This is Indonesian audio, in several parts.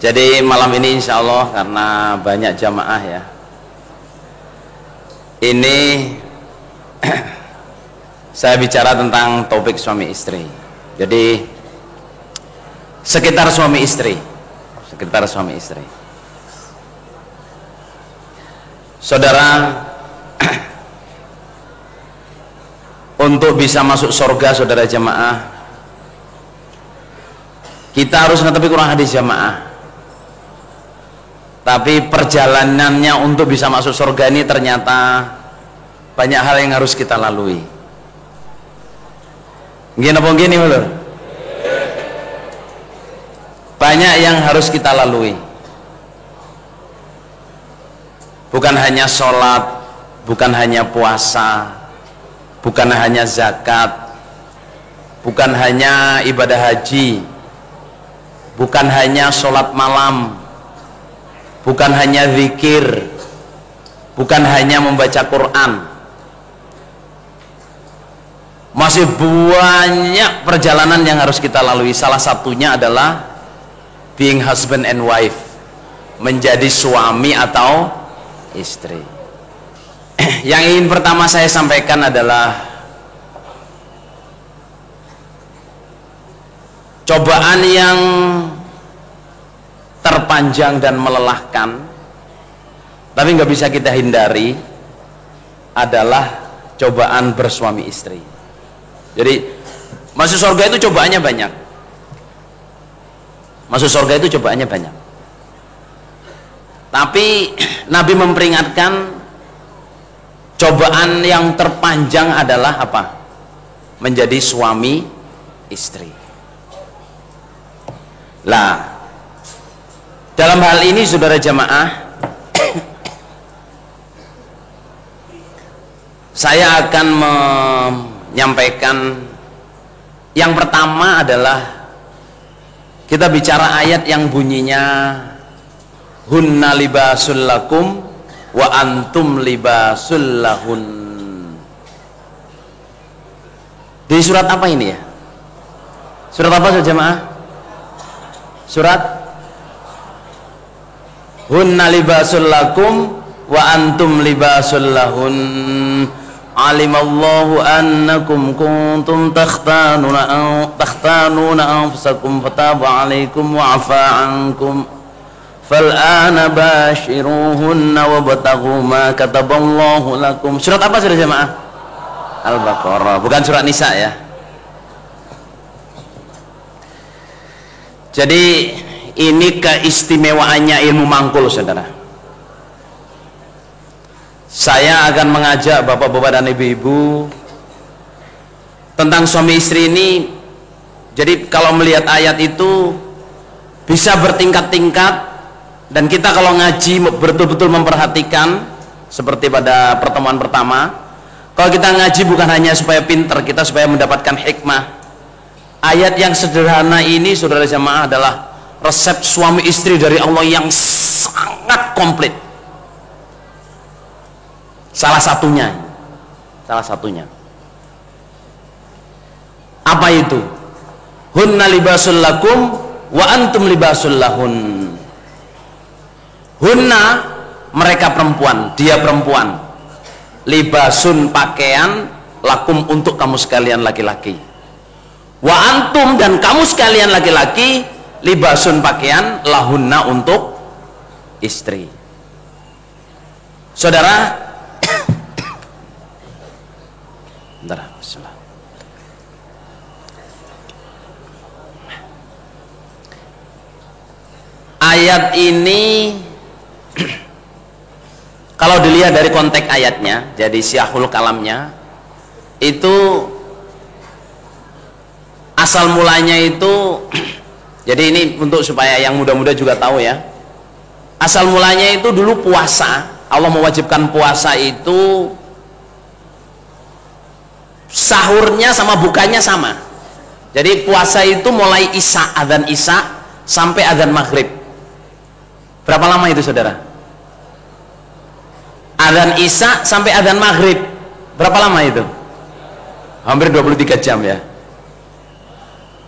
Jadi malam ini insya Allah karena banyak jamaah ya, ini saya bicara tentang topik suami istri. Jadi sekitar suami istri, saudara, untuk bisa masuk surga saudara jamaah, kita harus ngerti Quran hadis jamaah. Tapi perjalanannya untuk bisa masuk surga ini ternyata banyak hal yang harus kita lalui. Gini apa gini lho? Banyak yang harus kita lalui. Bukan hanya sholat, bukan hanya puasa, bukan hanya zakat, bukan hanya ibadah haji, bukan hanya sholat malam, bukan hanya zikir, bukan hanya membaca Quran. Masih banyak perjalanan yang harus kita lalui. Salah satunya adalah being husband and wife, menjadi suami atau istri. Yang ingin pertama saya sampaikan adalah cobaan yang terpanjang dan melelahkan, tapi nggak bisa kita hindari, adalah cobaan bersuami istri. Jadi masuk surga itu cobaannya banyak. Masuk surga itu cobaannya banyak. Tapi Nabi memperingatkan cobaan yang terpanjang adalah apa? Menjadi suami istri. Lah, dalam hal ini saudara jamaah, saya akan menyampaikan yang pertama adalah kita bicara ayat yang bunyinya hunna libasul lakum wa antum libasul lahun. Di surat apa ini ya? Surat apa saudara jamaah? Surat hunna libasul lakum wa antum libasul lahun. Alimallahu annakum kuntum takhtanuna anfusakum fataba alaikum wa afa ankum fal'ana bashiruhunna wabtaghu ma kataballahu lakum. Surat apa sudah jemaah? Al-Baqarah, bukan surat Nisa ya. Jadi ini keistimewaannya ilmu mangkul saudara. Saya akan mengajak bapak-bapak dan ibu-ibu tentang suami istri ini. Jadi kalau melihat ayat itu bisa bertingkat-tingkat, dan kita kalau ngaji betul-betul memperhatikan seperti pada pertemuan pertama. Kalau kita ngaji bukan hanya supaya pinter, kita supaya mendapatkan hikmah. Ayat yang sederhana ini saudara jamaah adalah resep suami istri dari Allah yang sangat komplit. Salah satunya apa itu? Hunna libasul lakum wa antum libasul lahun. Hunna mereka perempuan, dia perempuan. Libasun pakaian, lakum untuk kamu sekalian laki-laki. Wa antum dan kamu sekalian laki-laki, libasun pakaian, lahunna untuk istri. Saudara, bismillah. Ayat ini kalau dilihat dari konteks ayatnya, jadi siyahul kalamnya itu asal mulanya itu jadi ini untuk supaya yang muda-muda juga tahu ya. Asal mulanya itu dulu puasa. Allah mewajibkan puasa itu sahurnya sama bukanya sama. Jadi puasa itu mulai isya, adzan isya sampai adzan maghrib. Berapa lama itu saudara? Adzan isya sampai adzan maghrib. Berapa lama itu? Hampir 23 jam ya.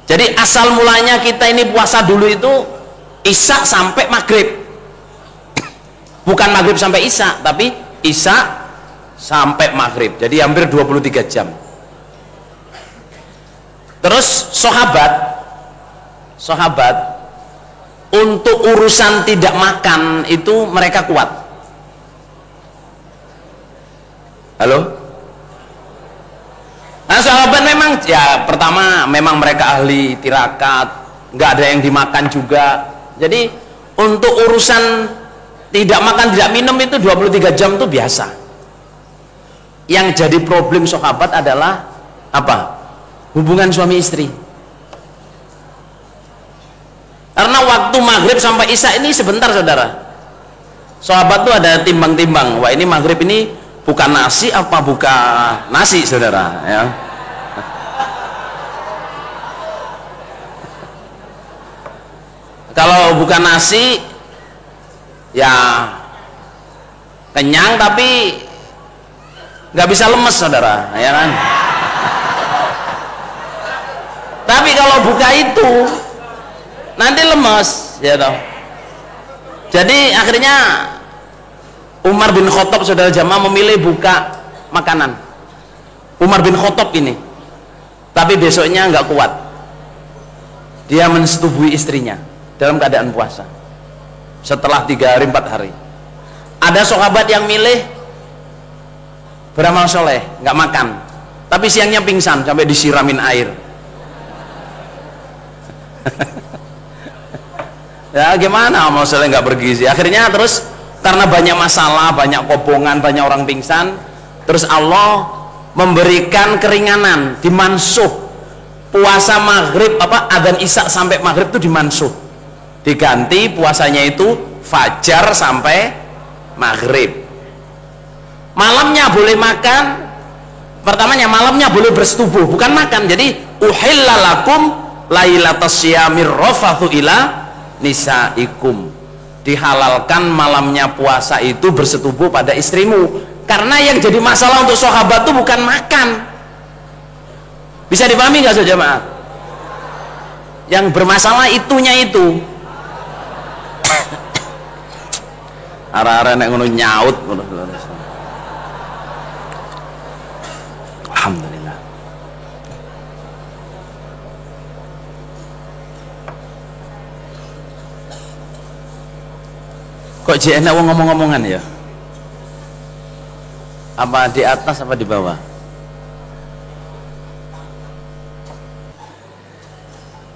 Jadi asal mulanya kita ini puasa dulu itu Isya sampai maghrib, bukan maghrib sampai isya, tapi isya sampai maghrib, jadi hampir 23 jam. Terus sahabat untuk urusan tidak makan itu mereka kuat. Halo? Nah, sahabat memang ya, pertama memang mereka ahli tirakat, nggak ada yang dimakan juga. Jadi untuk urusan tidak makan tidak minum itu 23 jam itu biasa. Yang jadi problem sahabat adalah apa? Hubungan suami istri. Karena waktu maghrib sampai isya ini sebentar, saudara. Sahabat tuh ada timbang-timbang. Wah, ini maghrib ini bukan nasi apa bukan nasi, saudara, ya. Kalau bukan nasi ya kenyang tapi nggak bisa lemes, saudara, ya kan. Tapi kalau buka itu nanti lemes, ya toh. Jadi akhirnya Umar bin Khattab, saudara jamaah, memilih buka makanan. Umar bin Khattab ini, tapi besoknya nggak kuat, dia mensetubui istrinya dalam keadaan puasa setelah 3 hari 4 hari. Ada sahabat yang milih beramal soleh, nggak makan, tapi siangnya pingsan sampai disiramin air. Ya gimana, amal soleh nggak bergizi. Akhirnya terus karena banyak masalah, banyak kobongan, banyak orang pingsan, terus Allah memberikan keringanan, dimansuh. Puasa maghrib adzan isya sampai maghrib itu dimansuh, diganti puasanya itu fajar sampai maghrib. Malamnya boleh makan, pertamanya malamnya boleh bersetubuh, bukan makan. Jadi uhilla lakum lailatas syiyamir rafathu ila nisaikum, dihalalkan malamnya puasa itu bersetubuh pada istrimu. Karena yang jadi masalah untuk sahabat itu bukan makan. Bisa dipahami nggak, saudara jemaah? Yang bermasalah itunya itu. Ara-ara nek ngono nyaut. Alhamdulillah. Kok enak wong ngomong-ngomongan ya? Apa di atas apa di bawah?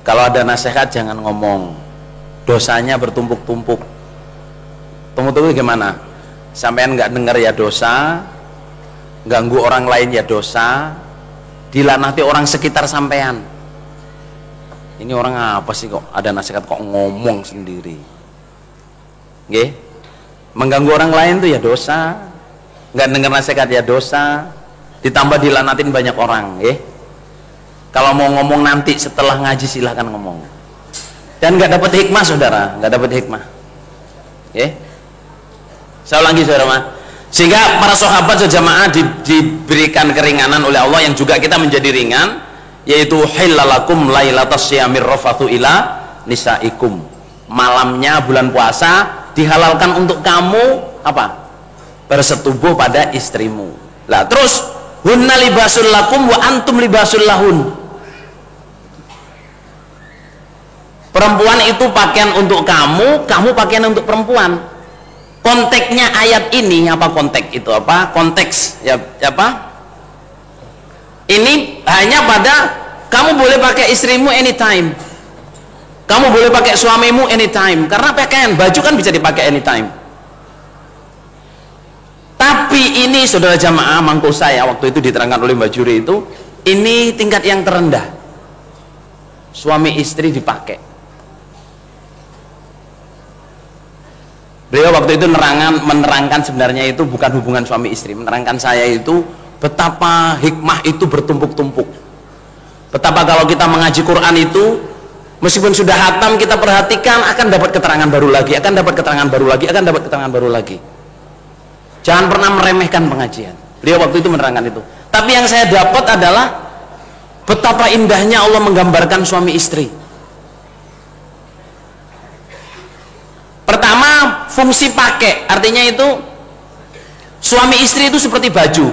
Kalau ada nasihat jangan ngomong, dosanya bertumpuk-tumpuk. Tumpuk-tumpuk gimana? Sampean nggak dengar ya dosa, ganggu orang lain ya dosa, dilanati orang sekitar sampean. Ini orang apa sih kok ada nasihat kok ngomong sendiri? Nggih? Mengganggu orang lain tuh ya dosa, nggak dengar nasihat ya dosa, ditambah dilanatin banyak orang, nggih. Kalau mau ngomong nanti setelah ngaji silahkan ngomong, dan nggak dapat hikmah, saudara, nggak dapat hikmah. Oke, saya ulangi, saudara. Sehingga para sahabat sejamaah diberikan keringanan oleh Allah yang juga kita menjadi ringan, yaitu hillalakum lailatas syiyamir rafathu ila nisaikum. Malamnya bulan puasa dihalalkan untuk kamu apa? Bersetubuh pada istrimu. Lah terus hunna libasul lakum wa antum libasul lahun. Perempuan itu pakaian untuk kamu, kamu pakaian untuk perempuan. Konteksnya ayat ini apa? Konteks itu apa? Konteks ya apa? Ini hanya pada kamu boleh pakai istrimu anytime, kamu boleh pakai suamimu anytime, karena pakaian baju kan bisa dipakai anytime. Tapi ini, saudara jamaah, mangkul saya waktu itu diterangkan oleh Mbak Juri itu, ini tingkat yang terendah. Suami istri dipakai. Beliau waktu itu menerangkan sebenarnya itu bukan hubungan suami istri, menerangkan saya itu betapa hikmah itu bertumpuk-tumpuk. Betapa kalau kita mengaji Quran itu, meskipun sudah hatam, kita perhatikan akan dapat keterangan baru lagi, akan dapat keterangan baru lagi, akan dapat keterangan baru lagi. Jangan pernah meremehkan pengajian. Beliau waktu itu menerangkan itu. Tapi yang saya dapat adalah betapa indahnya Allah menggambarkan suami istri. fungsi pakai, artinya itu suami istri itu seperti baju.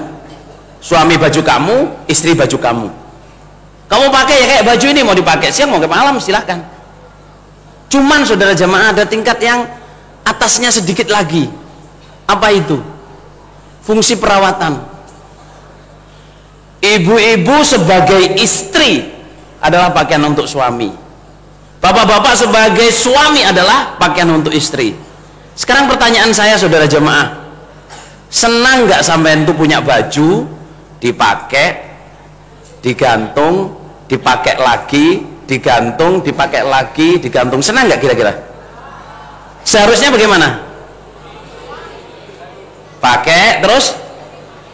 Suami baju kamu, istri baju kamu. Kamu pakai ya kayak baju ini, mau dipakai siang mau ke malam silahkan. Cuman saudara jamaah ada tingkat yang atasnya sedikit lagi. Apa itu? Fungsi perawatan. Ibu-ibu sebagai istri adalah pakaian untuk suami. Bapak-bapak sebagai suami adalah pakaian untuk istri. Sekarang pertanyaan saya saudara jemaah, senang nggak sampean itu punya baju dipakai, digantung, dipakai lagi, digantung, dipakai lagi, digantung, senang nggak kira-kira? Seharusnya bagaimana? Pakai terus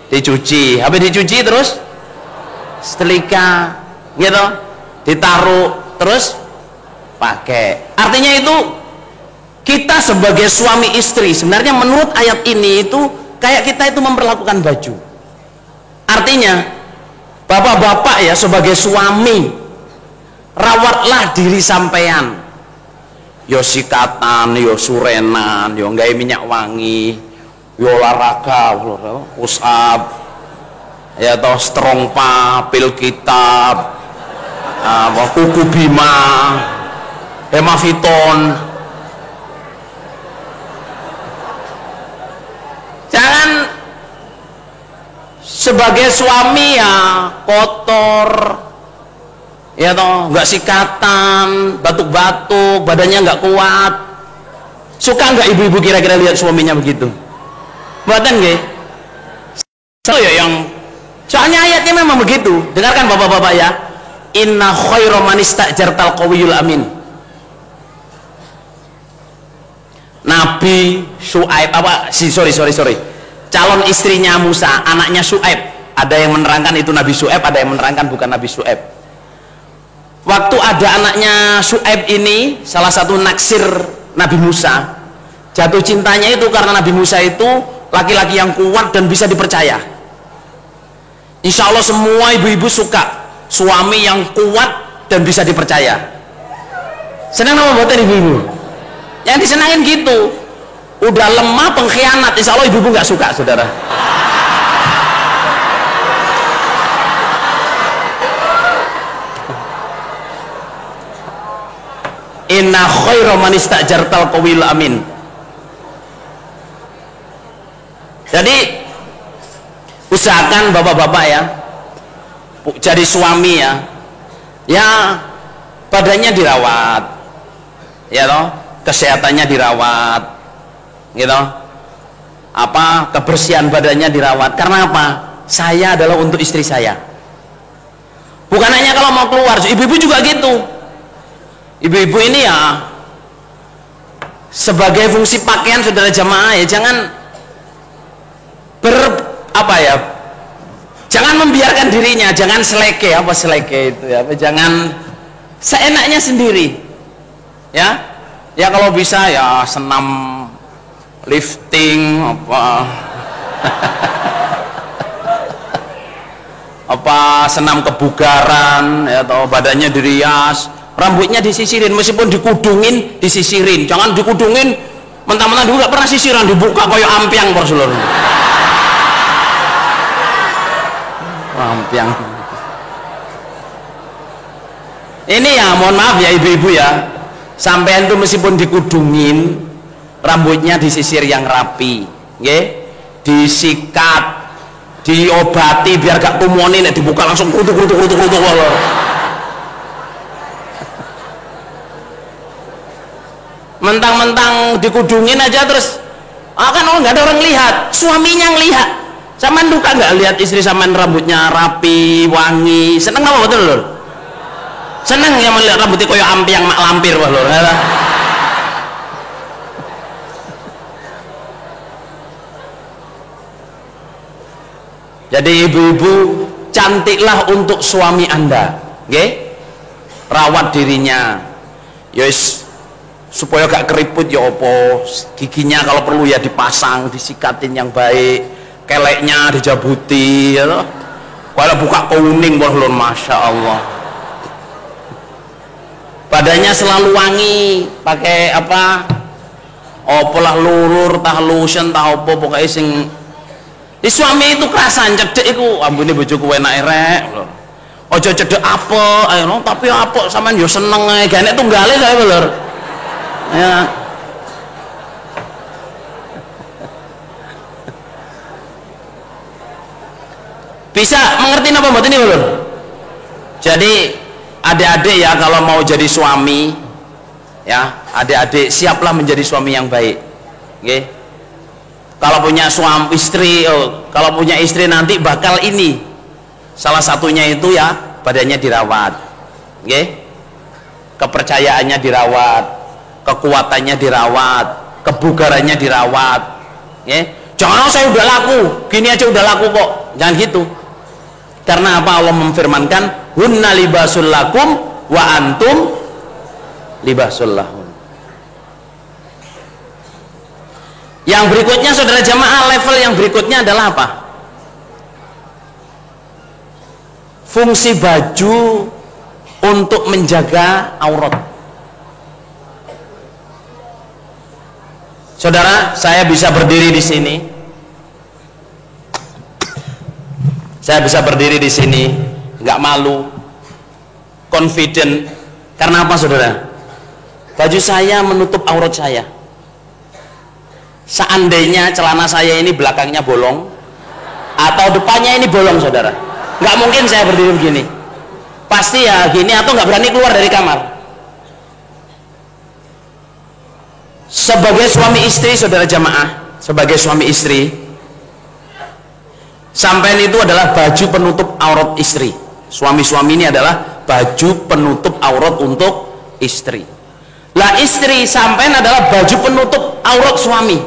dicuci, habis dicuci terus setrika, gitu, ditaruh terus pakai. Artinya itu kita sebagai suami istri sebenarnya menurut ayat ini itu kayak kita itu memperlakukan baju. Artinya bapak-bapak ya sebagai suami rawatlah diri sampean, yo sikatan, yo surenan, yo nggawe minyak wangi, yo olahraga, push up, ya toh strong pa, pil kitab, kuku bima, hemaviton. Jangan sebagai suami ya kotor, ya toh nggak sikatan, batuk-batuk, badannya nggak kuat. Suka nggak ibu-ibu kira-kira lihat suaminya begitu? Buatan nggih? So ya yang soalnya ayatnya memang begitu. Dengarkan bapak-bapak ya. Inna khairu man istajartal qawiyul amin. Nabi Syuaib sorry. Calon istrinya Musa, anaknya Syuaib. Ada yang menerangkan itu Nabi Syuaib, ada yang menerangkan bukan Nabi Syuaib. Waktu ada anaknya Syuaib ini, salah satu naksir Nabi Musa, jatuh cintanya itu karena Nabi Musa itu laki-laki yang kuat dan bisa dipercaya. Insya Allah semua ibu-ibu suka suami yang kuat dan bisa dipercaya. Senang nama buatan ibu-ibu? Yang disenangin gitu. Udah lemah pengkhianat, insya Allah ibu-ibu nggak suka saudara. Inna khairu man istajartal qawiyul amin. Jadi usahakan bapak-bapak ya jadi suami ya badannya dirawat, ya toh, kesehatannya dirawat, gitu, apa kebersihan badannya dirawat. Karena apa? Saya adalah untuk istri saya, bukan hanya kalau mau keluar. Ibu-ibu juga gitu. Ibu-ibu ini ya sebagai fungsi pakaian saudara jamaah ya jangan jangan membiarkan dirinya, jangan seleke itu ya, jangan seenaknya sendiri ya kalau bisa ya senam lifting senam kebugaran ya, atau badannya dirias, rambutnya disisirin, meskipun dikudungin disisirin, jangan dikudungin mentah-mentah dulu gak pernah sisiran, dibuka kayak ampiang seluruh ampiang. Ini ya mohon maaf ya ibu-ibu ya, sampean tuh meskipun dikudungin rambutnya disisir yang rapi, disikat, diobati biar gak kumoni, dibuka langsung kutuk. Mentang-mentang dikudungin aja terus kan orang nggak ada orang lihat, suaminya ngelihat. Saman duka nggak lihat istri saman rambutnya rapi, wangi, seneng apa betul lor? Seneng ya melihat rambutnya koyo ampiang mak lampir wah lor. Jadi ibu-ibu cantiklah untuk suami anda, rawat dirinya, yes, supaya gak keriput ya opo, giginya kalau perlu ya dipasang, disikatin yang baik, keleknya dijabuti ya toh. Kalau buka kuning boh, masya Allah. Badannya selalu wangi, pakai apa lah lurur tah lotion tah apa pokoknya sing di suami itu kerasan cedek iku ambune bojoku enak rek ojo cedek apa ayo tapi apa sampean yo seneng ae gak nek tunggale saya lho ya bisa mengerti apa mboten niku lho. Jadi adik-adik ya kalau mau jadi suami ya, adik-adik siaplah menjadi suami yang baik. Nggih. Kalau punya suami istri, kalau punya istri nanti bakal ini. Salah satunya itu ya badannya dirawat. Nggih. Kepercayaannya dirawat, kekuatannya dirawat, kebugarannya dirawat. Nggih. Jangan saya udah laku, gini aja udah laku kok. Jangan gitu. Karena apa Allah memfirmankan hunna libasul lakum wa antum libasul lahun. Yang berikutnya saudara jamaah, level yang berikutnya adalah apa? Fungsi baju untuk menjaga aurat. Saudara, saya bisa berdiri di sini. Saya bisa berdiri di sini, nggak malu, confident. Karena apa, saudara? Baju saya menutup aurat saya. Seandainya celana saya ini belakangnya bolong, atau depannya ini bolong, saudara, nggak mungkin saya berdiri begini. Pasti ya gini, atau nggak berani keluar dari kamar. Sebagai suami istri, saudara jamaah, sebagai suami istri, sampean itu adalah baju penutup aurat istri. Suami-suami ini adalah baju penutup aurat untuk istri. Lah istri sampean adalah baju penutup aurat suami.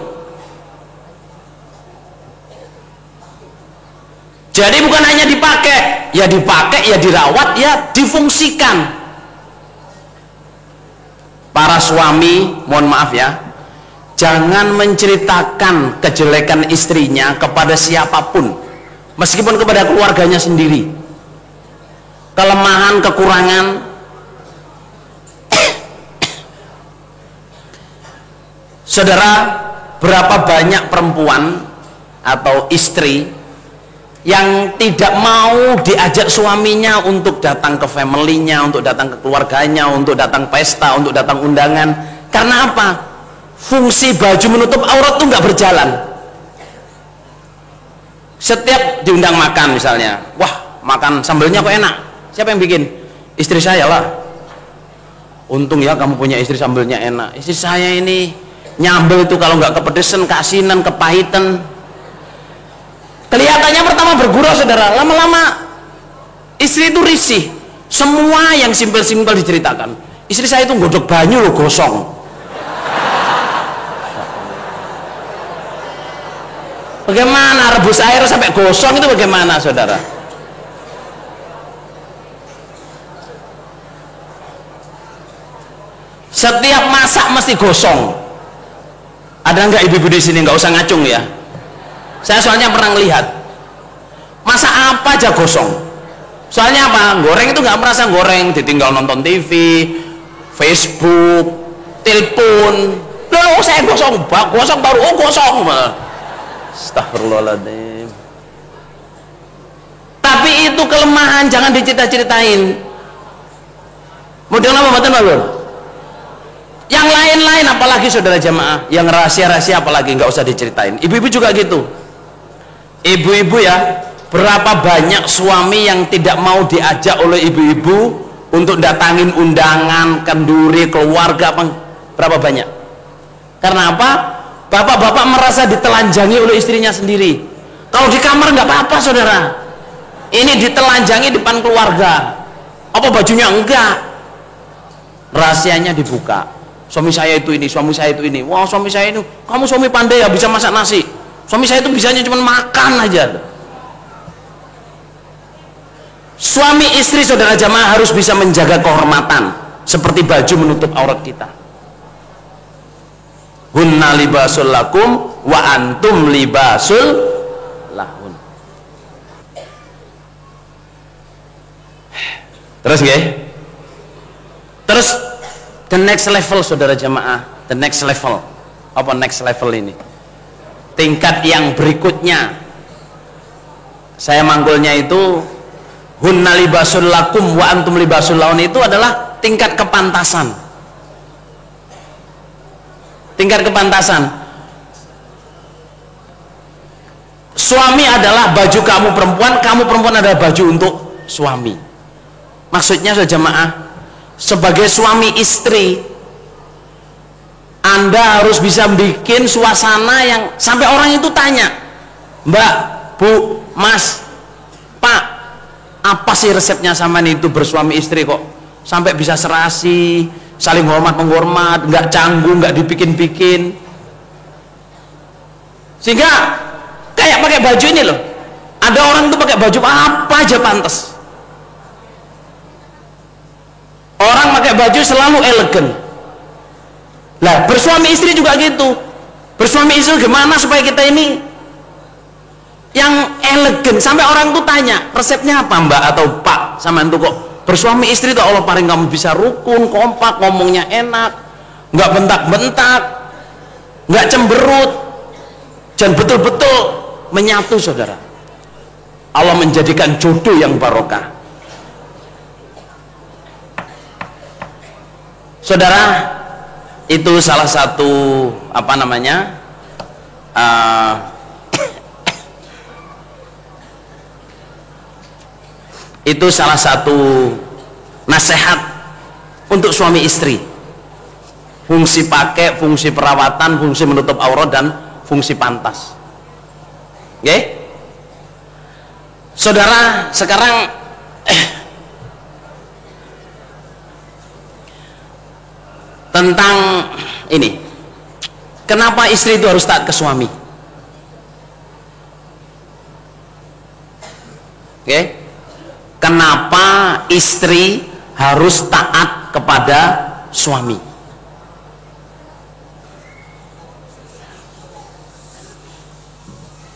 Jadi bukan hanya dipakai, ya dirawat, ya difungsikan. Para suami, mohon maaf ya, jangan menceritakan kejelekan istrinya kepada siapapun. Meskipun kepada keluarganya sendiri, kelemahan, kekurangan. Saudara, berapa banyak perempuan atau istri yang tidak mau diajak suaminya untuk datang ke family-nya, untuk datang ke keluarganya, untuk datang pesta, untuk datang undangan. Karena apa? Fungsi baju menutup aurat itu nggak berjalan. Setiap diundang makan misalnya, wah makan sambelnya kok enak, siapa yang bikin? Istri saya lah. Untung ya kamu punya istri sambelnya enak. Istri saya ini nyambel itu kalau nggak kepedesan, keasinan, kepahitan. Kelihatannya pertama bergurau, saudara, lama-lama istri itu risih. Semua yang simpel-simpel diceritakan. Istri saya itu godok banyu loh, gosong. Bagaimana rebus air sampai gosong itu bagaimana, saudara? Setiap masak mesti gosong. Ada nggak ibu-ibu di sini? Nggak usah ngacung ya. Saya soalnya pernah lihat masak apa aja gosong. Soalnya apa? Goreng itu nggak merasa goreng, ditinggal nonton TV, Facebook, telepon. Loh, saya gosong baru, gosong. Astagfirullahaladzim. Tapi itu kelemahan, jangan dicerita-ceritain. Model apa betul Pak? Yang lain-lain apalagi saudara jamaah, yang rahasia-rahasia apalagi nggak usah diceritain. Ibu-ibu juga gitu. Ibu-ibu ya, berapa banyak suami yang tidak mau diajak oleh ibu-ibu untuk datangin undangan, kenduri, keluarga, berapa banyak? Karena apa? Bapak-bapak merasa ditelanjangi oleh istrinya sendiri. Kalau di kamar nggak apa-apa, saudara. Ini ditelanjangi depan keluarga. Apa bajunya? Enggak. Rahasianya dibuka. Suami saya itu ini, suami saya itu ini. Wah, suami saya itu, kamu suami pandai ya, bisa masak nasi. Suami saya itu bisanya cuma makan aja. Suami istri, saudara jamaah, harus bisa menjaga kehormatan seperti baju menutup aurat kita. Hunna libasul lakum wa antum libasul lahun. Terus nggih? Terus the next level, saudara jamaah, the next level. apa next level ini, tingkat yang berikutnya. Saya manggulnya itu hunna libasul lakum wa antum libasul laun, itu adalah tingkat kepantasan. Tingkat kepantasan. Suami adalah baju kamu perempuan adalah baju untuk suami. Maksudnya saudara jamaah, sebagai suami istri, Anda harus bisa bikin suasana yang sampai orang itu tanya, Mbak, Bu, Mas, Pak, apa sih resepnya sama itu bersuami istri kok sampai bisa serasi, saling hormat menghormat, nggak canggung, nggak dibikin-bikin, sehingga kayak pakai baju ini loh. Ada orang tuh pakai baju apa aja pantas. Orang pakai baju selalu elegan. Lah bersuami istri juga gitu. Bersuami istri gimana supaya kita ini yang elegan, sampai orang tuh tanya resepnya apa Mbak atau Pak sama itu kok bersuami istri tuh Allah paling kamu bisa rukun, kompak, ngomongnya enak, nggak bentak-bentak, nggak cemberut, dan betul-betul menyatu saudara. Allah menjadikan jodoh yang barokah. Saudara, itu salah satu apa namanya itu salah satu nasihat untuk suami istri. Fungsi pakai, fungsi perawatan, fungsi menutup aurat, dan fungsi pantas. Oke? Saudara, sekarang tentang ini, kenapa istri itu harus taat ke suami? Oke? Kenapa istri harus taat kepada suami?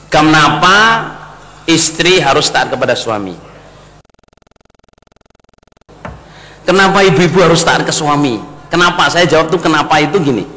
Kenapa istri harus taat kepada suami? Kenapa ibu-ibu harus taat ke suami? Kenapa? Saya jawab tuh kenapa itu gini.